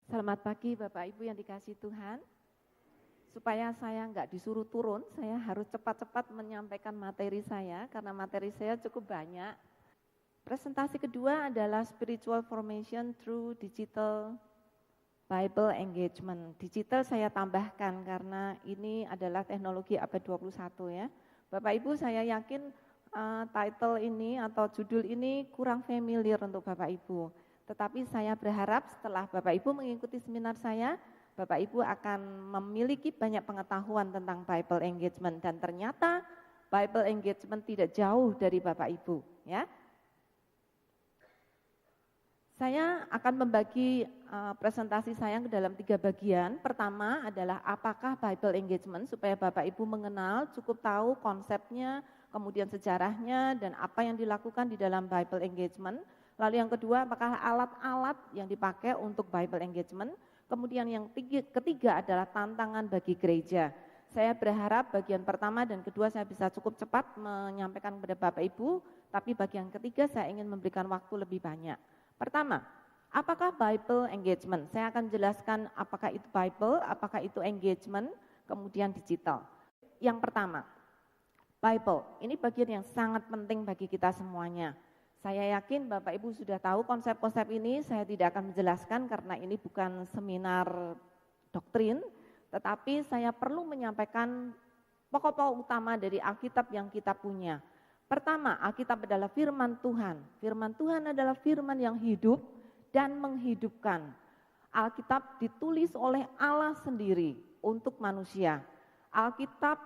Selamat pagi Bapak Ibu yang dikasihi Tuhan. Supaya saya nggak disuruh turun, saya harus cepat-cepat menyampaikan materi saya karena materi saya cukup banyak. Presentasi kedua adalah Spiritual Formation through Digital Bible Engagement. Digital saya tambahkan karena ini adalah teknologi abad 21 ya. Bapak Ibu saya yakin title ini atau judul ini kurang familiar untuk Bapak Ibu. Tetapi saya berharap setelah Bapak Ibu mengikuti seminar saya, Bapak Ibu akan memiliki banyak pengetahuan tentang Bible Engagement dan ternyata Bible Engagement tidak jauh dari Bapak Ibu, ya. Saya akan membagi presentasi saya ke dalam 3 bagian. Pertama adalah apakah Bible Engagement supaya Bapak Ibu mengenal, cukup tahu konsepnya, kemudian sejarahnya dan apa yang dilakukan di dalam Bible Engagement. Lalu yang kedua, apakah alat-alat yang dipakai untuk Bible Engagement. Kemudian yang ketiga adalah tantangan bagi gereja. Saya berharap bagian pertama dan kedua saya bisa cukup cepat menyampaikan kepada Bapak Ibu, tapi bagian ketiga saya ingin memberikan waktu lebih banyak. Pertama, apakah Bible Engagement? Saya akan jelaskan apakah itu Bible, apakah itu engagement, kemudian digital. Yang pertama, Bible. Ini bagian yang sangat penting bagi kita semuanya. Saya yakin Bapak Ibu sudah tahu konsep-konsep ini, saya tidak akan menjelaskan karena ini bukan seminar doktrin, tetapi saya perlu menyampaikan pokok-pokok utama dari Alkitab yang kita punya. Pertama, Alkitab adalah firman Tuhan. Firman Tuhan adalah firman yang hidup dan menghidupkan. Alkitab ditulis oleh Allah sendiri untuk manusia. Alkitab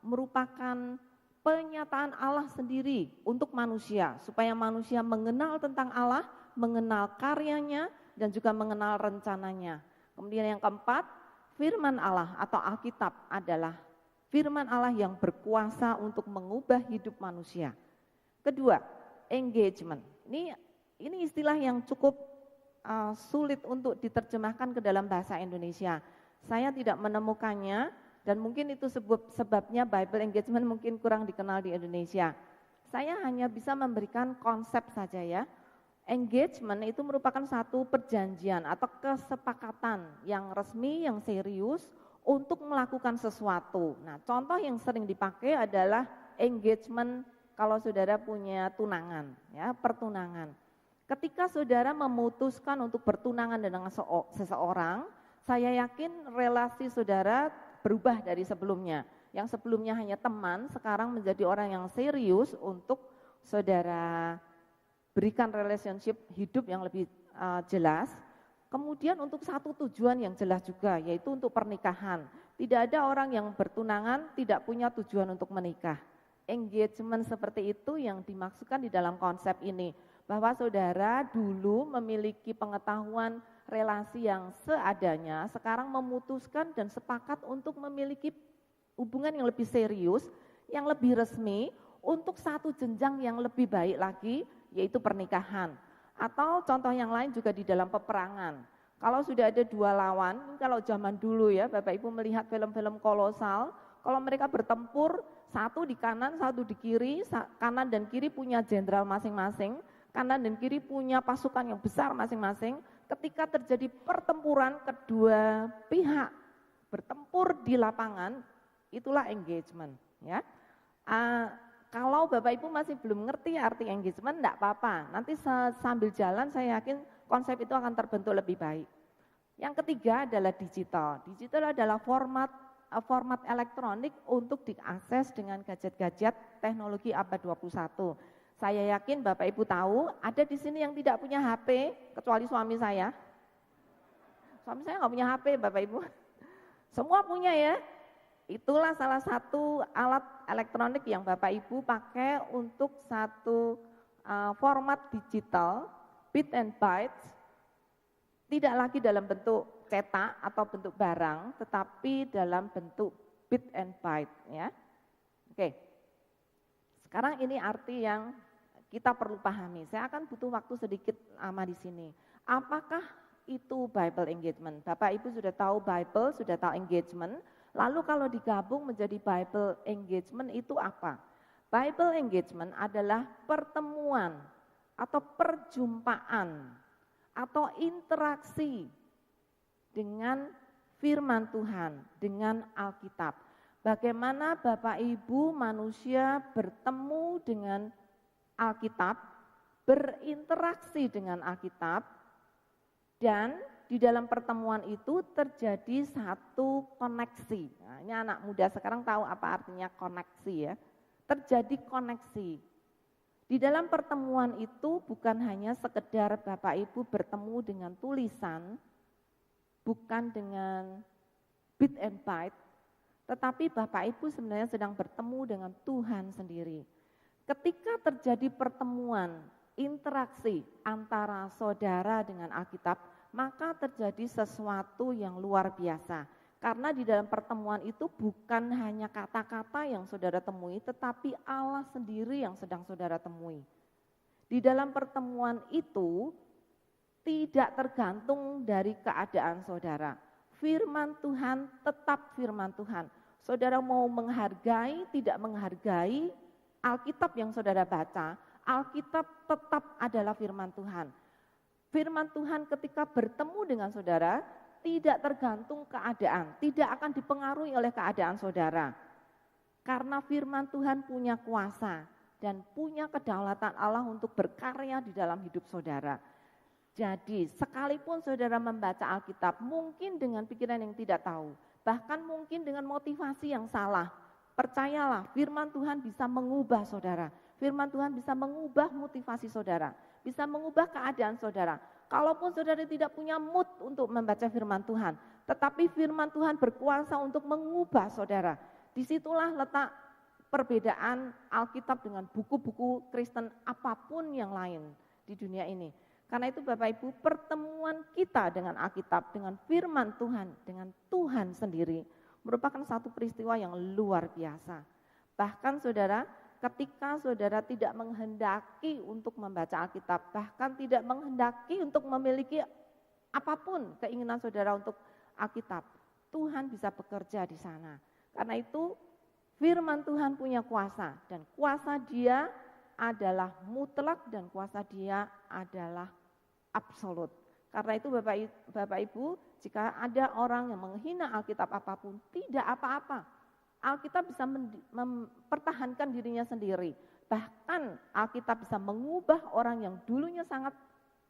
merupakan penyataan Allah sendiri untuk manusia, supaya manusia mengenal tentang Allah, mengenal karyanya, dan juga mengenal rencananya. Kemudian yang keempat, firman Allah atau Alkitab adalah firman Allah yang berkuasa untuk mengubah hidup manusia. Kedua, engagement. Ini istilah yang cukup sulit untuk diterjemahkan ke dalam bahasa Indonesia. Saya tidak menemukannya. Dan mungkin itu sebabnya Bible Engagement mungkin kurang dikenal di Indonesia. Saya hanya bisa memberikan konsep saja ya. Engagement itu merupakan satu perjanjian atau kesepakatan yang resmi, yang serius untuk melakukan sesuatu. Nah, contoh yang sering dipakai adalah engagement kalau saudara punya tunangan, ya, pertunangan. Ketika saudara memutuskan untuk bertunangan dengan seseorang, saya yakin relasi saudara berubah dari sebelumnya. Yang sebelumnya hanya teman, sekarang menjadi orang yang serius untuk saudara berikan relationship hidup yang lebih jelas. Kemudian untuk satu tujuan yang jelas juga, yaitu untuk pernikahan. Tidak ada orang yang bertunangan tidak punya tujuan untuk menikah. Engagement seperti itu yang dimaksudkan di dalam konsep ini. Bahwa saudara dulu memiliki pengetahuan relasi yang seadanya, sekarang memutuskan dan sepakat untuk memiliki hubungan yang lebih serius, yang lebih resmi, untuk satu jenjang yang lebih baik lagi, yaitu pernikahan. Atau contoh yang lain juga di dalam peperangan. Kalau sudah ada dua lawan, kalau zaman dulu ya, Bapak Ibu melihat film-film kolosal, kalau mereka bertempur, satu di kanan, satu di kiri, kanan dan kiri punya jenderal masing-masing, kanan dan kiri punya pasukan yang besar masing-masing. Ketika terjadi pertempuran, kedua pihak bertempur di lapangan, itulah engagement. Ya. Kalau Bapak Ibu masih belum ngerti arti engagement, enggak apa-apa. Nanti sambil jalan saya yakin konsep itu akan terbentuk lebih baik. Yang ketiga adalah digital. Digital adalah format elektronik untuk diakses dengan gadget-gadget teknologi abad 21. Saya yakin Bapak Ibu tahu, ada di sini yang tidak punya HP, kecuali suami saya. Suami saya nggak punya HP, Bapak Ibu. Semua punya ya. Itulah salah satu alat elektronik yang Bapak Ibu pakai untuk satu format digital, bit and bytes, tidak lagi dalam bentuk cetak atau bentuk barang, tetapi dalam bentuk bit and byte. Ya. Oke. Sekarang ini arti yang kita perlu pahami. Saya akan butuh waktu sedikit lama di sini. Apakah itu Bible Engagement? Bapak Ibu sudah tahu Bible, sudah tahu engagement. Lalu kalau digabung menjadi Bible Engagement itu apa? Bible Engagement adalah pertemuan atau perjumpaan atau interaksi dengan firman Tuhan, dengan Alkitab. Bagaimana Bapak Ibu manusia bertemu dengan Alkitab, berinteraksi dengan Alkitab, dan di dalam pertemuan itu terjadi satu koneksi. Nah, ini anak muda sekarang tahu apa artinya koneksi ya. Terjadi koneksi. Di dalam pertemuan itu bukan hanya sekedar Bapak Ibu bertemu dengan tulisan, bukan dengan bit and byte, tetapi Bapak Ibu sebenarnya sedang bertemu dengan Tuhan sendiri. Ketika terjadi pertemuan, interaksi antara saudara dengan Alkitab, maka terjadi sesuatu yang luar biasa. Karena di dalam pertemuan itu bukan hanya kata-kata yang saudara temui, tetapi Allah sendiri yang sedang saudara temui. Di dalam pertemuan itu tidak tergantung dari keadaan saudara. Firman Tuhan tetap firman Tuhan. Saudara mau menghargai, tidak menghargai Alkitab yang saudara baca, Alkitab tetap adalah firman Tuhan. Firman Tuhan ketika bertemu dengan saudara, tidak tergantung keadaan, tidak akan dipengaruhi oleh keadaan saudara. Karena firman Tuhan punya kuasa dan punya kedaulatan Allah untuk berkarya di dalam hidup saudara. Jadi sekalipun saudara membaca Alkitab mungkin dengan pikiran yang tidak tahu, bahkan mungkin dengan motivasi yang salah, percayalah firman Tuhan bisa mengubah saudara. Firman Tuhan bisa mengubah motivasi saudara, bisa mengubah keadaan saudara. Kalaupun saudara tidak punya mood untuk membaca firman Tuhan, tetapi firman Tuhan berkuasa untuk mengubah saudara. Disitulah letak perbedaan Alkitab dengan buku-buku Kristen apapun yang lain di dunia ini. Karena itu Bapak Ibu, pertemuan kita dengan Alkitab, dengan firman Tuhan, dengan Tuhan sendiri merupakan satu peristiwa yang luar biasa. Bahkan saudara, ketika saudara tidak menghendaki untuk membaca Alkitab, bahkan tidak menghendaki untuk memiliki apapun keinginan saudara untuk Alkitab, Tuhan bisa bekerja di sana. Karena itu firman Tuhan punya kuasa dan kuasa Dia adalah mutlak dan kuasa Dia adalah absolut. Karena itu Bapak Ibu, jika ada orang yang menghina Alkitab apapun, tidak apa-apa. Alkitab bisa mempertahankan dirinya sendiri. Bahkan Alkitab bisa mengubah orang yang dulunya sangat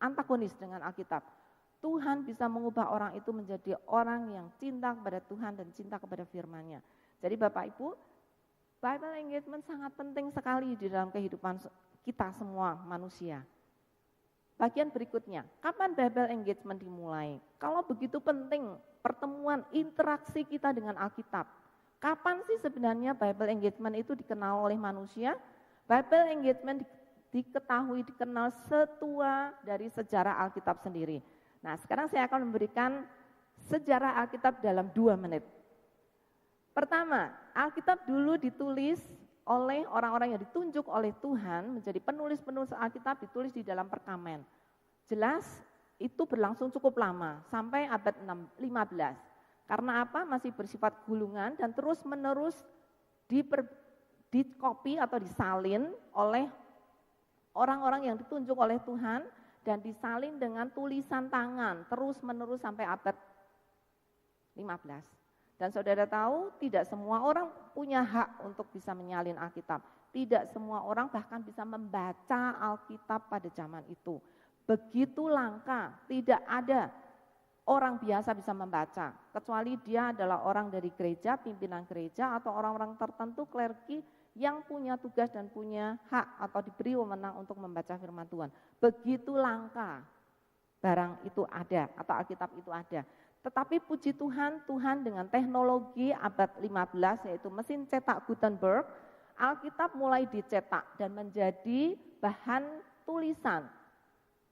antagonis dengan Alkitab. Tuhan bisa mengubah orang itu menjadi orang yang cinta kepada Tuhan dan cinta kepada firman-Nya. Jadi Bapak Ibu, Bible engagement sangat penting sekali di dalam kehidupan kita semua manusia. Bagian berikutnya, kapan Bible engagement dimulai? Kalau begitu penting pertemuan interaksi kita dengan Alkitab, kapan sih sebenarnya Bible engagement itu dikenal oleh manusia? Bible engagement dikenal setua dari sejarah Alkitab sendiri. Nah, sekarang saya akan memberikan sejarah Alkitab dalam 2 menit. Pertama, Alkitab dulu ditulis oleh orang-orang yang ditunjuk oleh Tuhan menjadi penulis-penulis Alkitab, ditulis di dalam perkamen. Jelas itu berlangsung cukup lama, sampai abad 15. Karena apa? Masih bersifat gulungan dan terus-menerus dikopi atau disalin oleh orang-orang yang ditunjuk oleh Tuhan dan disalin dengan tulisan tangan terus-menerus sampai abad 15. Dan saudara tahu tidak semua orang punya hak untuk bisa menyalin Alkitab. Tidak semua orang bahkan bisa membaca Alkitab pada zaman itu. Begitu langka, tidak ada orang biasa bisa membaca, kecuali dia adalah orang dari gereja, pimpinan gereja, atau orang-orang tertentu, klerki, yang punya tugas dan punya hak atau diberi wewenang untuk membaca firman Tuhan. Begitu langka barang itu ada, atau Alkitab itu ada. Tetapi puji Tuhan, Tuhan dengan teknologi abad 15, yaitu mesin cetak Gutenberg, Alkitab mulai dicetak dan menjadi bahan tulisan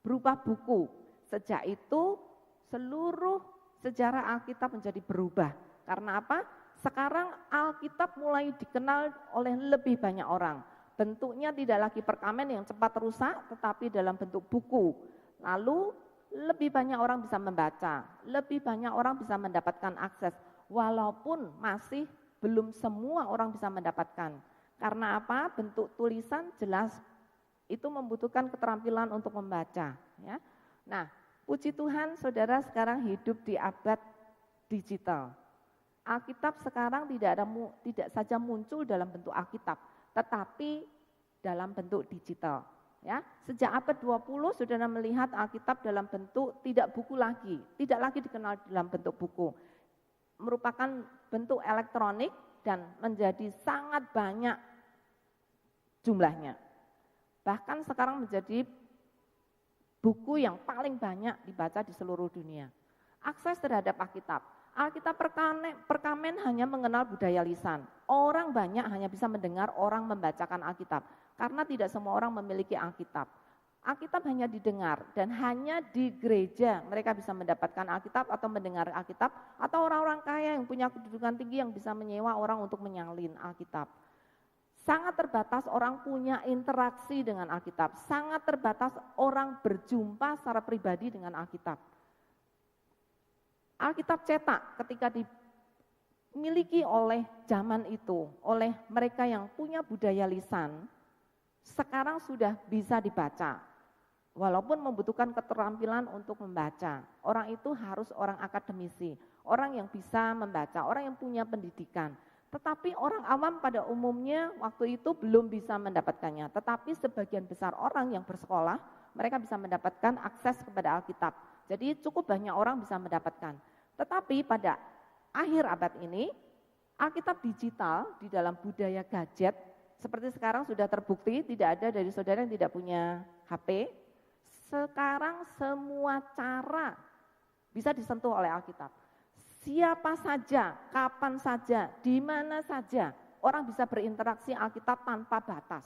berupa buku. Sejak itu seluruh sejarah Alkitab menjadi berubah. Karena apa? Sekarang Alkitab mulai dikenal oleh lebih banyak orang. Bentuknya tidak lagi perkamen yang cepat rusak, tetapi dalam bentuk buku. Lalu lebih banyak orang bisa membaca, lebih banyak orang bisa mendapatkan akses. Walaupun masih belum semua orang bisa mendapatkan. Karena apa? Bentuk tulisan jelas itu membutuhkan keterampilan untuk membaca. Ya. Nah, Puji Tuhan, saudara sekarang hidup di abad digital. Alkitab sekarang tidak saja muncul dalam bentuk Alkitab, tetapi dalam bentuk digital. Ya, sejak abad 20 saudara melihat Alkitab dalam bentuk tidak buku lagi, tidak lagi dikenal dalam bentuk buku. Merupakan bentuk elektronik dan menjadi sangat banyak jumlahnya. Bahkan sekarang menjadi buku yang paling banyak dibaca di seluruh dunia. Akses terhadap Alkitab. Alkitab perkamen hanya mengenal budaya lisan. Orang banyak hanya bisa mendengar orang membacakan Alkitab. Karena tidak semua orang memiliki Alkitab. Alkitab hanya didengar dan hanya di gereja mereka bisa mendapatkan Alkitab atau mendengar Alkitab. Atau orang-orang kaya yang punya kedudukan tinggi yang bisa menyewa orang untuk menyalin Alkitab. Sangat terbatas orang punya interaksi dengan Alkitab, sangat terbatas orang berjumpa secara pribadi dengan Alkitab. Alkitab cetak ketika dimiliki oleh zaman itu, oleh mereka yang punya budaya lisan, sekarang sudah bisa dibaca. Walaupun membutuhkan keterampilan untuk membaca, orang itu harus orang akademisi, orang yang bisa membaca, orang yang punya pendidikan. Tetapi orang awam pada umumnya waktu itu belum bisa mendapatkannya. Tetapi sebagian besar orang yang bersekolah, mereka bisa mendapatkan akses kepada Alkitab. Jadi cukup banyak orang bisa mendapatkan. Tetapi pada akhir abad ini, Alkitab digital di dalam budaya gadget, seperti sekarang sudah terbukti tidak ada dari saudara yang tidak punya HP. Sekarang semua cara bisa disentuh oleh Alkitab. Siapa saja, kapan saja, di mana saja, orang bisa berinteraksi Alkitab tanpa batas.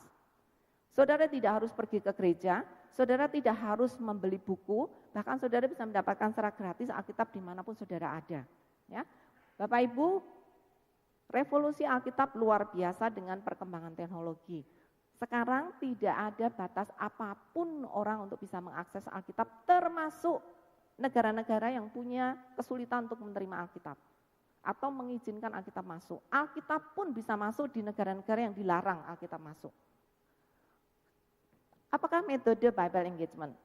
Saudara tidak harus pergi ke gereja, saudara tidak harus membeli buku, bahkan saudara bisa mendapatkan secara gratis Alkitab dimanapun saudara ada. Ya, Bapak Ibu, revolusi Alkitab luar biasa dengan perkembangan teknologi. Sekarang tidak ada batas apapun orang untuk bisa mengakses Alkitab, termasuk negara-negara yang punya kesulitan untuk menerima Alkitab atau mengizinkan Alkitab masuk. Alkitab pun bisa masuk di negara-negara yang dilarang Alkitab masuk. Apakah metode Bible engagement?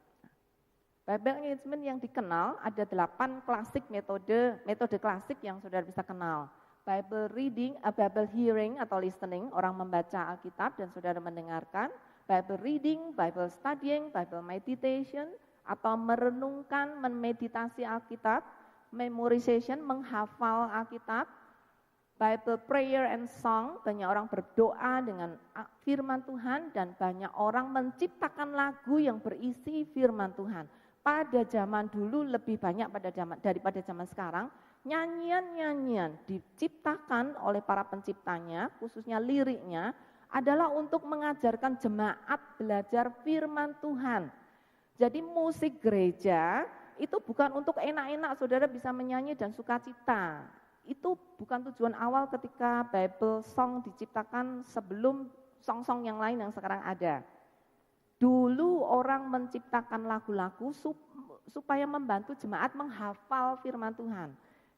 Bible engagement yang dikenal ada 8 klasik metode klasik yang saudara bisa kenal. Bible reading, Bible hearing atau listening, orang membaca Alkitab dan saudara mendengarkan. Bible reading, Bible studying, Bible meditation, atau merenungkan, memeditasi Alkitab, memorization, menghafal Alkitab, Bible prayer and song, banyak orang berdoa dengan firman Tuhan dan banyak orang menciptakan lagu yang berisi firman Tuhan. Pada zaman dulu lebih banyak daripada zaman sekarang, nyanyian-nyanyian diciptakan oleh para penciptanya, khususnya liriknya, adalah untuk mengajarkan jemaat belajar firman Tuhan. Jadi musik gereja itu bukan untuk enak-enak saudara bisa menyanyi dan sukacita. Itu bukan tujuan awal ketika Bible song diciptakan sebelum song-song yang lain yang sekarang ada. Dulu orang menciptakan lagu-lagu supaya membantu jemaat menghafal firman Tuhan.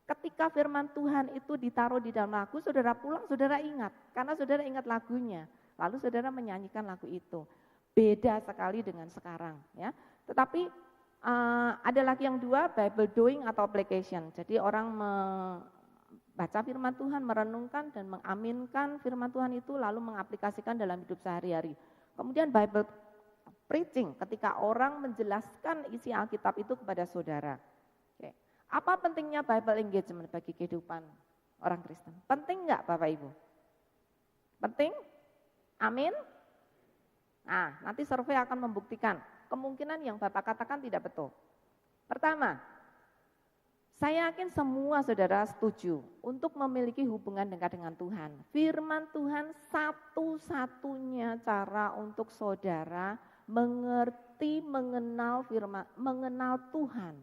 Ketika firman Tuhan itu ditaruh di dalam lagu, saudara pulang, saudara ingat. Karena saudara ingat lagunya, lalu saudara menyanyikan lagu itu. Beda sekali dengan sekarang, ya. Tetapi ada lagi yang dua, Bible doing atau application. Jadi orang membaca firman Tuhan, merenungkan dan mengaminkan firman Tuhan itu lalu mengaplikasikan dalam hidup sehari-hari. Kemudian Bible preaching, ketika orang menjelaskan isi Alkitab itu kepada saudara. Oke. Apa pentingnya Bible engagement bagi kehidupan orang Kristen? Penting enggak Bapak Ibu? Penting? Amin? Nah, nanti survei akan membuktikan kemungkinan yang Bapak katakan tidak betul. Pertama, saya yakin semua saudara setuju untuk memiliki hubungan dekat dengan Tuhan. Firman Tuhan satu-satunya cara untuk saudara mengerti, mengenal Tuhan.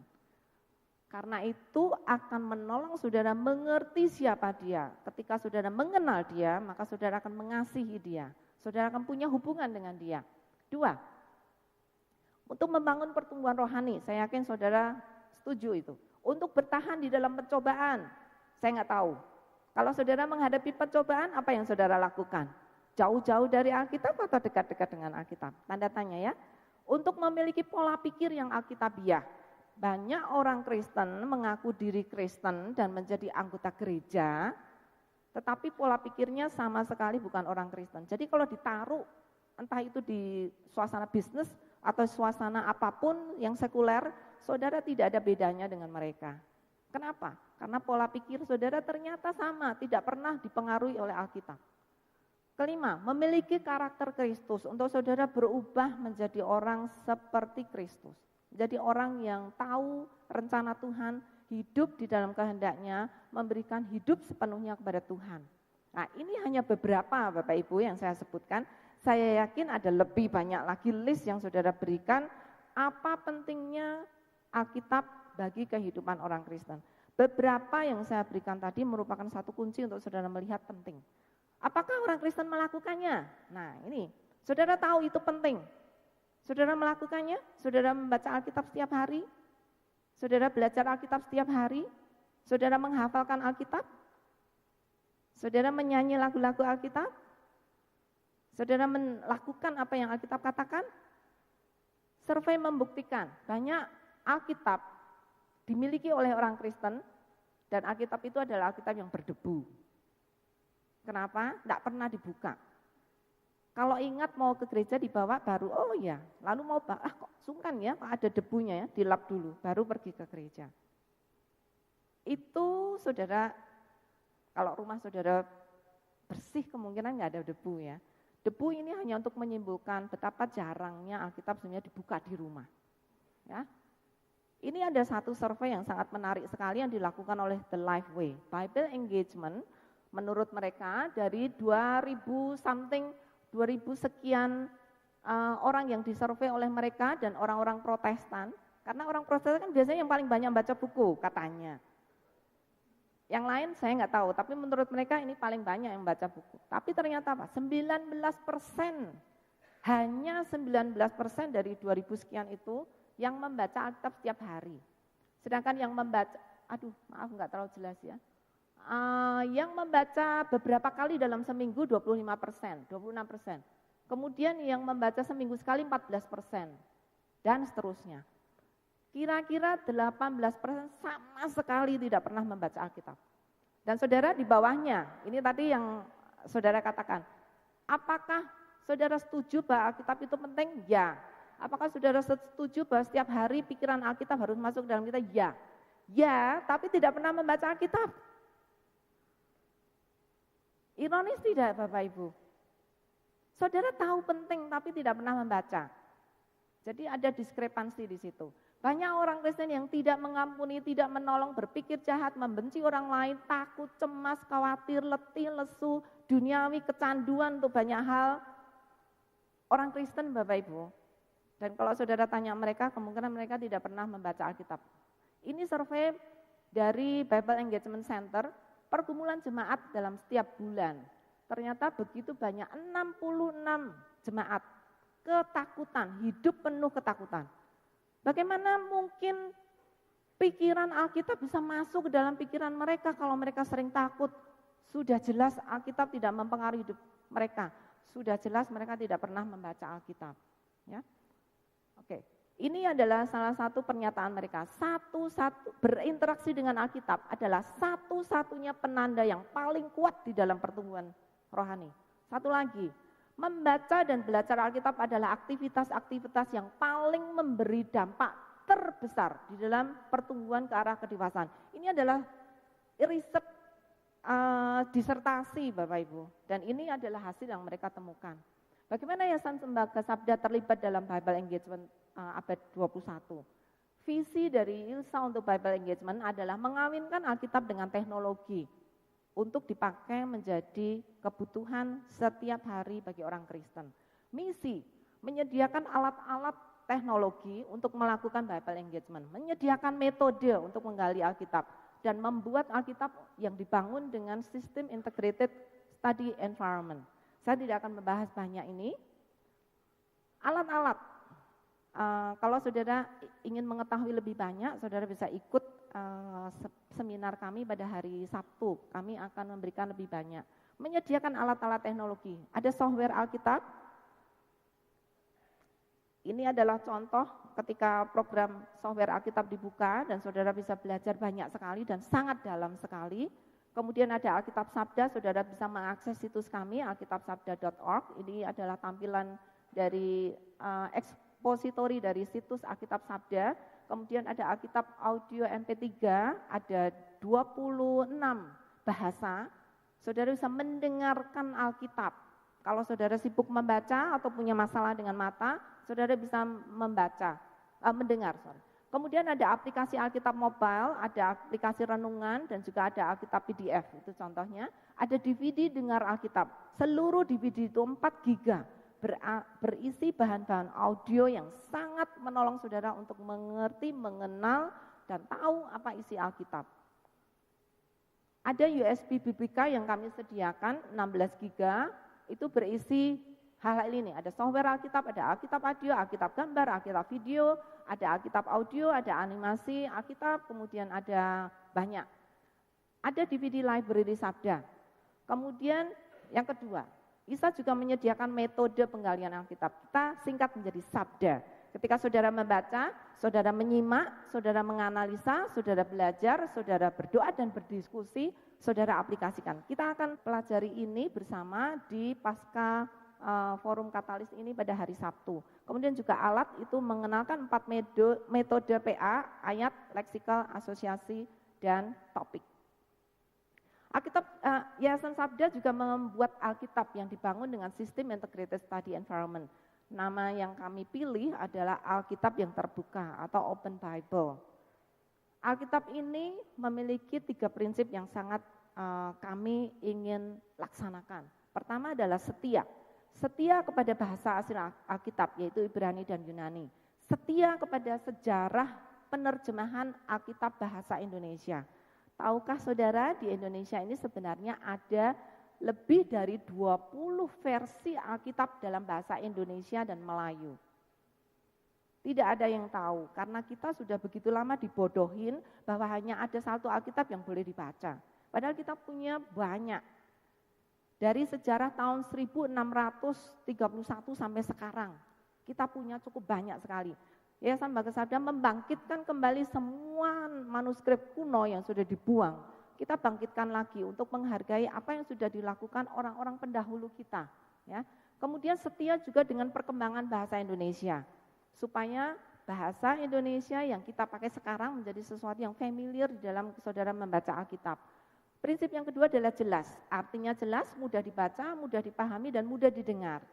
Karena itu akan menolong saudara mengerti siapa dia. Ketika saudara mengenal dia, maka saudara akan mengasihi dia. Saudara akan punya hubungan dengan dia. 2, untuk membangun pertumbuhan rohani, saya yakin saudara setuju itu. Untuk bertahan di dalam pencobaan, saya nggak tahu. Kalau saudara menghadapi pencobaan, apa yang saudara lakukan? Jauh-jauh dari Alkitab atau dekat-dekat dengan Alkitab? Tanda tanya ya. Untuk memiliki pola pikir yang Alkitabiah, banyak orang Kristen mengaku diri Kristen dan menjadi anggota gereja, tetapi pola pikirnya sama sekali bukan orang Kristen. Jadi kalau ditaruh entah itu di suasana bisnis atau suasana apapun yang sekuler, saudara tidak ada bedanya dengan mereka. Kenapa? Karena pola pikir saudara ternyata sama, tidak pernah dipengaruhi oleh Alkitab. Kelima, memiliki karakter Kristus untuk saudara berubah menjadi orang seperti Kristus. Jadi orang yang tahu rencana Tuhan, hidup di dalam kehendaknya, memberikan hidup sepenuhnya kepada Tuhan. Nah, ini hanya beberapa Bapak Ibu yang saya sebutkan. Saya yakin ada lebih banyak lagi list yang saudara berikan, apa pentingnya Alkitab bagi kehidupan orang Kristen. Beberapa yang saya berikan tadi merupakan satu kunci untuk saudara melihat penting. Apakah orang Kristen melakukannya? Nah ini, saudara tahu itu penting. Saudara melakukannya, saudara membaca Alkitab setiap hari, saudara belajar Alkitab setiap hari, saudara menghafalkan Alkitab, saudara menyanyi lagu-lagu Alkitab, saudara melakukan apa yang Alkitab katakan. Survei membuktikan banyak Alkitab dimiliki oleh orang Kristen dan Alkitab itu adalah Alkitab yang berdebu. Kenapa? Tidak pernah dibuka. Kalau ingat mau ke gereja dibawa baru, oh ya, lalu mau kok sungkan ya, kok ada debunya ya, dilap dulu, baru pergi ke gereja. Itu saudara, kalau rumah saudara bersih kemungkinan nggak ada debu ya. Debu ini hanya untuk menyimpulkan betapa jarangnya Alkitab sebenarnya dibuka di rumah. Ya. Ini ada satu survei yang sangat menarik sekali yang dilakukan oleh The Life Way. Bible Engagement, menurut mereka dari 2000 sekian orang yang disurvei oleh mereka dan orang-orang Protestan, karena orang Protestan kan biasanya yang paling banyak baca buku katanya. Yang lain saya nggak tahu, tapi menurut mereka ini paling banyak yang baca buku. Tapi ternyata apa? 19%, hanya 19% dari 2000 sekian itu yang membaca Alkitab setiap hari. Sedangkan yang membaca, maaf nggak terlalu jelas ya. Yang membaca beberapa kali dalam seminggu 25%, 26%. Kemudian yang membaca seminggu sekali 14%, dan seterusnya. Kira-kira 18% sama sekali tidak pernah membaca Alkitab. Dan saudara di bawahnya, ini tadi yang saudara katakan, apakah saudara setuju bahwa Alkitab itu penting? Ya. Apakah saudara setuju bahwa setiap hari pikiran Alkitab harus masuk dalam kita? Ya. Ya, tapi tidak pernah membaca Alkitab. Ironis tidak Bapak Ibu? Saudara tahu penting tapi tidak pernah membaca. Jadi ada diskrepansi di situ. Banyak orang Kristen yang tidak mengampuni, tidak menolong, berpikir jahat, membenci orang lain, takut, cemas, khawatir, letih, lesu, duniawi, kecanduan untuk banyak hal. Orang Kristen Bapak Ibu. Dan kalau saudara tanya mereka, kemungkinan mereka tidak pernah membaca Alkitab. Ini survei dari Bible Engagement Center, pergumulan jemaat dalam setiap bulan. Ternyata begitu banyak, 66 jemaat ketakutan, hidup penuh ketakutan. Bagaimana mungkin pikiran Alkitab bisa masuk ke dalam pikiran mereka kalau mereka sering takut? Sudah jelas Alkitab tidak mempengaruhi hidup mereka. Sudah jelas mereka tidak pernah membaca Alkitab. Ya. Oke, ini adalah salah satu pernyataan mereka. Satu-satu berinteraksi dengan Alkitab adalah satu-satunya penanda yang paling kuat di dalam pertumbuhan rohani. Satu lagi, membaca dan belajar Alkitab adalah aktivitas-aktivitas yang paling memberi dampak terbesar di dalam pertumbuhan ke arah kedewasaan. Ini adalah riset disertasi Bapak Ibu, dan ini adalah hasil yang mereka temukan. Bagaimana Yayasan Sembaga Sabda terlibat dalam Bible Engagement abad 21? Visi dari ILSA untuk Bible Engagement adalah mengawinkan Alkitab dengan teknologi untuk dipakai menjadi kebutuhan setiap hari bagi orang Kristen. Misi, menyediakan alat-alat teknologi untuk melakukan Bible Engagement, menyediakan metode untuk menggali Alkitab, dan membuat Alkitab yang dibangun dengan sistem integrated study environment. Saya tidak akan membahas banyak ini. Alat-alat, kalau saudara ingin mengetahui lebih banyak, saudara bisa ikut seminar kami pada hari Sabtu. Kami akan memberikan lebih banyak. Menyediakan alat-alat teknologi. Ada software Alkitab. Ini adalah contoh ketika program software Alkitab dibuka dan saudara bisa belajar banyak sekali dan sangat dalam sekali. Kemudian ada Alkitab Sabda, saudara bisa mengakses situs kami alkitabsabda.org. Ini adalah tampilan dari ekspositori dari situs Alkitab Sabda. Kemudian ada Alkitab audio MP3, ada 26 bahasa. Saudara bisa mendengarkan Alkitab. Kalau saudara sibuk membaca atau punya masalah dengan mata, saudara bisa mendengar. Kemudian ada aplikasi Alkitab Mobile, ada aplikasi renungan, dan juga ada Alkitab PDF, itu contohnya. Ada DVD dengar Alkitab, seluruh DVD itu 4 giga, berisi bahan-bahan audio yang sangat menolong saudara untuk mengerti, mengenal, dan tahu apa isi Alkitab. Ada USB Biblika yang kami sediakan, 16 giga, itu berisi hal-hal ini, ada software Alkitab, ada Alkitab audio, Alkitab gambar, Alkitab video, ada Alkitab audio, ada animasi Alkitab, kemudian ada banyak. Ada DVD library Sabda. Kemudian yang kedua, Isa juga menyediakan metode penggalian Alkitab. Kita singkat menjadi Sabda. Ketika saudara membaca, saudara menyimak, saudara menganalisa, saudara belajar, saudara berdoa dan berdiskusi, saudara aplikasikan. Kita akan pelajari ini bersama di pasca forum katalis ini pada hari Sabtu. Kemudian juga alat itu mengenalkan 4 metode PA, ayat, leksikal, asosiasi, dan topik. Alkitab, Yayasan Sabda juga membuat Alkitab yang dibangun dengan sistem integrated study environment. Nama yang kami pilih adalah Alkitab yang terbuka atau Open Bible. Alkitab ini memiliki 3 prinsip yang sangat kami ingin laksanakan. Pertama adalah setia. Setia kepada bahasa asli Alkitab, yaitu Ibrani dan Yunani. Setia kepada sejarah penerjemahan Alkitab bahasa Indonesia. Tahukah saudara, di Indonesia ini sebenarnya ada lebih dari 20 versi Alkitab dalam bahasa Indonesia dan Melayu. Tidak ada yang tahu, karena kita sudah begitu lama dibodohin bahwa hanya ada 1 Alkitab yang boleh dibaca. Padahal kita punya banyak. Dari sejarah tahun 1631 sampai sekarang, kita punya cukup banyak sekali. Yayasan Bagas Sabda membangkitkan kembali semua manuskrip kuno yang sudah dibuang. Kita bangkitkan lagi untuk menghargai apa yang sudah dilakukan orang-orang pendahulu kita. Ya. Kemudian setia juga dengan perkembangan bahasa Indonesia, supaya bahasa Indonesia yang kita pakai sekarang menjadi sesuatu yang familiar di dalam saudara membaca Alkitab. Prinsip yang kedua adalah jelas, artinya jelas, mudah dibaca, mudah dipahami, dan mudah didengar.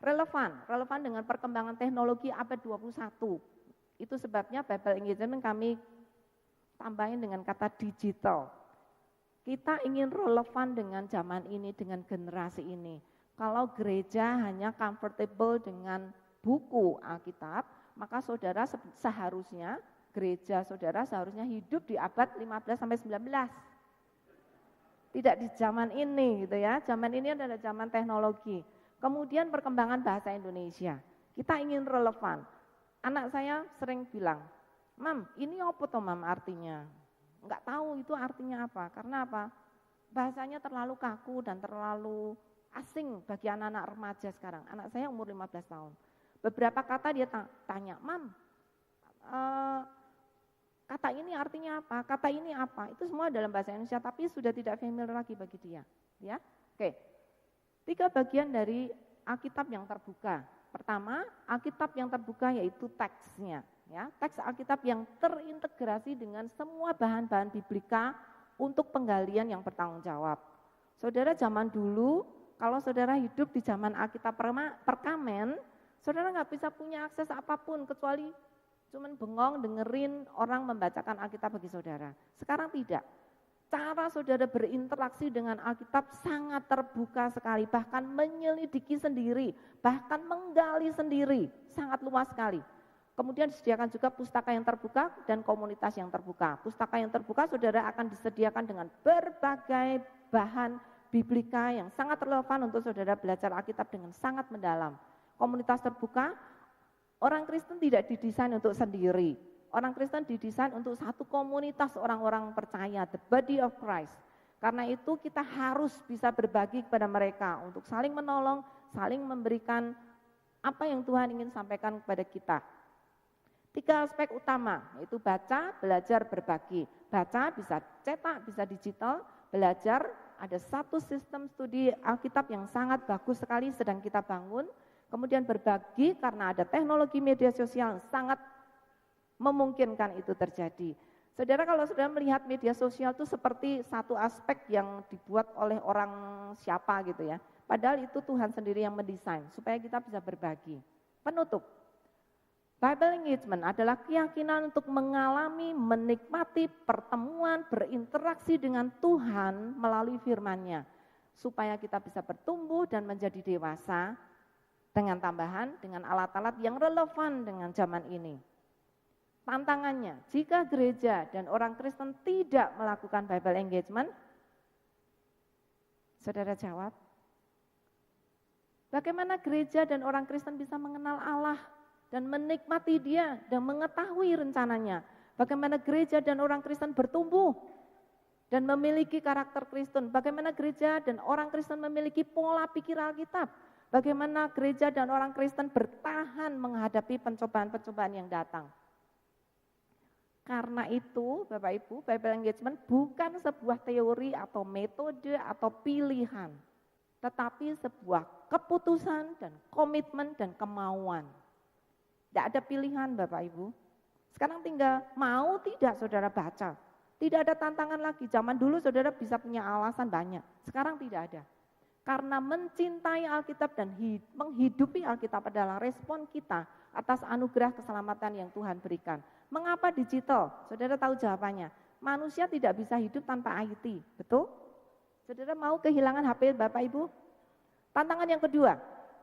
Relevan dengan perkembangan teknologi abad 21. Itu sebabnya Bible Engagement kami tambahin dengan kata digital. Kita ingin relevan dengan zaman ini, dengan generasi ini. Kalau gereja hanya comfortable dengan buku Alkitab, maka saudara seharusnya, gereja saudara seharusnya hidup di abad 15 sampai 19. Tidak di zaman ini gitu ya. Zaman ini adalah zaman teknologi. Kemudian perkembangan bahasa Indonesia. Kita ingin relevan. Anak saya sering bilang, "Mam, ini apa toh Mam artinya?" Enggak tahu itu artinya apa. Karena apa? Bahasanya terlalu kaku dan terlalu asing bagi anak-anak remaja sekarang. Anak saya umur 15 tahun. Beberapa kata dia tanya, "Mam, kata ini artinya apa? Kata ini apa?" Itu semua dalam bahasa Indonesia, tapi sudah tidak familiar lagi bagi dia. Ya, oke. 3 bagian dari Alkitab yang terbuka. Pertama, Alkitab yang terbuka yaitu teksnya. Ya, teks Alkitab yang terintegrasi dengan semua bahan-bahan biblika untuk penggalian yang bertanggung jawab. Saudara zaman dulu, kalau saudara hidup di zaman Alkitab perkamen, saudara nggak bisa punya akses apapun kecuali cuman bengong dengerin orang membacakan Alkitab bagi saudara. Sekarang tidak. Cara saudara berinteraksi dengan Alkitab sangat terbuka sekali, bahkan menyelidiki sendiri, bahkan menggali sendiri, sangat luas sekali. Kemudian disediakan juga pustaka yang terbuka dan komunitas yang terbuka. Pustaka yang terbuka saudara akan disediakan dengan berbagai bahan biblika yang sangat relevan untuk saudara belajar Alkitab dengan sangat mendalam. Komunitas terbuka, orang Kristen tidak didesain untuk sendiri. Orang Kristen didesain untuk satu komunitas orang-orang percaya, the body of Christ. Karena itu kita harus bisa berbagi kepada mereka untuk saling menolong, saling memberikan Apa yang Tuhan ingin sampaikan kepada kita? 3 aspek utama, yaitu baca, belajar, berbagi. Baca bisa cetak, bisa digital, belajar ada satu sistem studi Alkitab yang sangat bagus sekali sedang kita bangun. Kemudian berbagi karena ada teknologi media sosial yang sangat memungkinkan itu terjadi. Saudara, kalau saudara melihat media sosial itu seperti satu aspek yang dibuat oleh orang siapa gitu ya. Padahal itu Tuhan sendiri yang mendesain supaya kita bisa berbagi. Penutup, Bible engagement adalah keyakinan untuk mengalami, menikmati pertemuan, berinteraksi dengan Tuhan melalui firman-Nya. Supaya kita bisa bertumbuh dan menjadi dewasa dengan tambahan, dengan alat-alat yang relevan dengan zaman ini. Tantangannya, jika gereja dan orang Kristen tidak melakukan Bible engagement, saudara jawab, bagaimana gereja dan orang Kristen bisa mengenal Allah dan menikmati Dia dan mengetahui rencananya? Bagaimana gereja dan orang Kristen bertumbuh dan memiliki karakter Kristen? Bagaimana gereja dan orang Kristen memiliki pola pikir Alkitab? Bagaimana gereja dan orang Kristen bertahan menghadapi pencobaan-pencobaan yang datang? Karena itu, Bapak Ibu, Bible engagement bukan sebuah teori atau metode atau pilihan, tetapi sebuah keputusan dan komitmen dan kemauan. Tidak ada pilihan Bapak Ibu. Sekarang tinggal mau tidak saudara baca. Tidak ada tantangan lagi. Zaman dulu saudara bisa punya alasan banyak. Sekarang tidak ada. Karena mencintai Alkitab dan menghidupi Alkitab adalah respon kita atas anugerah keselamatan yang Tuhan berikan. Mengapa digital? Saudara tahu jawabannya. Manusia tidak bisa hidup tanpa IT. Betul? Saudara mau kehilangan HP Bapak Ibu? Tantangan yang kedua,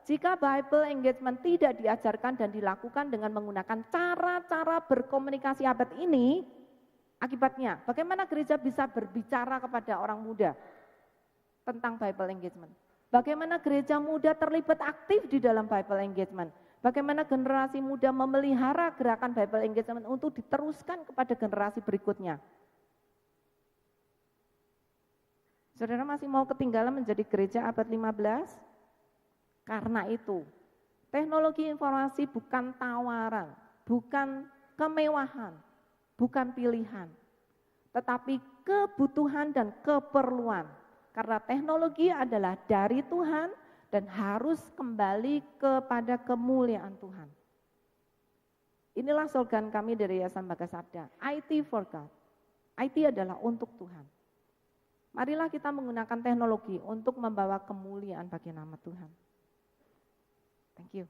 jika Bible engagement tidak diajarkan dan dilakukan dengan menggunakan cara-cara berkomunikasi abad ini, akibatnya bagaimana gereja bisa berbicara kepada orang muda tentang Bible engagement? Bagaimana gereja muda terlibat aktif di dalam Bible engagement? Bagaimana generasi muda memelihara gerakan Bible engagement untuk diteruskan kepada generasi berikutnya? Saudara masih mau ketinggalan menjadi gereja abad 15? Karena itu, teknologi informasi bukan tawaran, bukan kemewahan, bukan pilihan, tetapi kebutuhan dan keperluan. Karena teknologi adalah dari Tuhan dan harus kembali kepada kemuliaan Tuhan. Inilah slogan kami dari Yayasan Bagasabda, IT for God. IT adalah untuk Tuhan. Marilah kita menggunakan teknologi untuk membawa kemuliaan bagi nama Tuhan. Thank you.